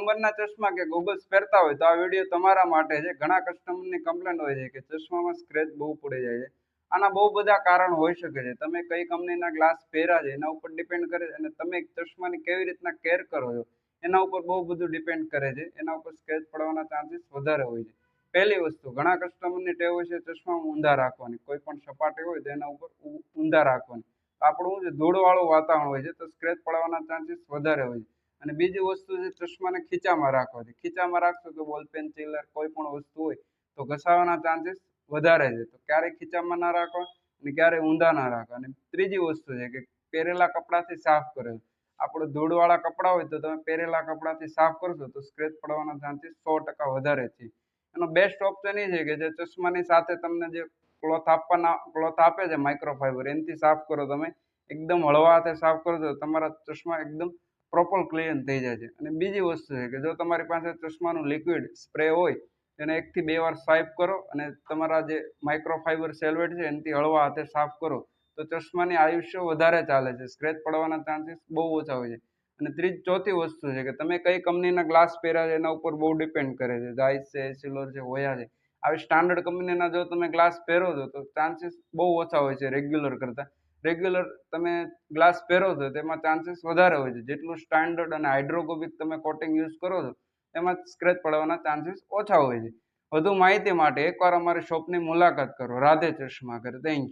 નંબરના ચશ્મા કે ગોગલ્સ પહેરતા હોય તો આ વિડીયો તમારા માટે છે। ઘણા કસ્ટમરની કમ્પ્લેન હોય છે કે ચશ્મામાં સ્ક્રેચ બહુ પડી જાય છે। આના બહુ બધા કારણ હોઈ શકે છે। તમે કઈ કંપનીના ગ્લાસ પહેર્યા છે એના ઉપર ડિપેન્ડ કરે છે, અને તમે ચશ્માની કેવી રીતના કેર કરો છો એના ઉપર બહુ બધું ડિપેન્ડ કરે છે। એના ઉપર સ્ક્રેચ પડવાના ચાન્સીસ વધારે હોય છે। પહેલી વસ્તુ, ઘણા કસ્ટમરની ટેવ હોય છે ચશ્મામાં ઊંધા રાખવાની। કોઈ પણ સપાટી હોય તો એના ઉપર ઊંધા રાખવાની। આપણું શું છે, ધૂળવાળું વાતાવરણ હોય છે તો સ્ક્રેચ પડવાના ચાન્સીસ વધારે હોય છે। અને બીજી વસ્તુ છે, ચશ્માને ખીચામાં રાખવાથી। ખીચામાં રાખશો તો બોલપેન, ચીલર કોઈ પણ વસ્તુ હોય તો ઘસાવાના ચાન્સીસ વધારે છે। તો ક્યારેય ખીચામાં ના રાખવા અને ક્યારેય ઊંધા ના રાખવા। અને ત્રીજી વસ્તુ છે કે પહેરેલા કપડાથી સાફ કરે। આપણે ધૂળવાળા કપડાં હોય તો તમે પહેરેલા કપડાથી સાફ કરશો તો સ્ક્રેચ પડવાના ચાન્સીસ 100% વધારે છે। એનો બેસ્ટ ઓપ્શન એ છે કે જે ચશ્માની સાથે તમને જે ક્લોથ આપે છે માઇક્રોફાઈબર, એનાથી સાફ કરો તમે। એકદમ હળવા હાથે સાફ કરો તો તમારા ચશ્મા એકદમ પ્રોપર ક્લીન થઈ જાય છે। અને બીજી વસ્તુ છે કે જો તમારી પાસે ચશ્માનું લિક્વિડ સ્પ્રે હોય એને 1 થી 2 વાર સ્વાઈપ કરો અને તમારા જે માઇક્રોફાઈબર સેલ્વેટ છે એનાથી હળવા હાથે સાફ કરો તો ચશ્માની આયુષ્ય વધારે ચાલે છે। સ્ક્રેચ પડવાના ચાન્સીસ બહુ ઓછા હોય છે। અને ચોથી વસ્તુ છે કે તમે કઈ કંપનીના ગ્લાસ પહેર્યા છે એના ઉપર બહુ ડિપેન્ડ કરે છે। ઝાયસ છે, એસિલોર છે, હોયા છે, આવી સ્ટાન્ડર્ડ કંપનીના જો તમે ગ્લાસ પહેરો છો તો ચાન્સીસ બહુ ઓછા હોય છે રેગ્યુલર કરતાં। રેગ્યુલર તમે ગ્લાસ પહેરો છો તેમાં ચાન્સીસ વધારે હોય છે। જેટલું સ્ટાન્ડર્ડ અને હાઇડ્રોકોપિક તમે કોટિંગ યુઝ કરો છો એમાં સ્ક્રેચ પડવાના ચાન્સીસ ઓછા હોય છે। વધુ માહિતી માટે એકવાર અમારી શોપની મુલાકાત કરો। રાધે ચશ્મા ઘર। Thank you.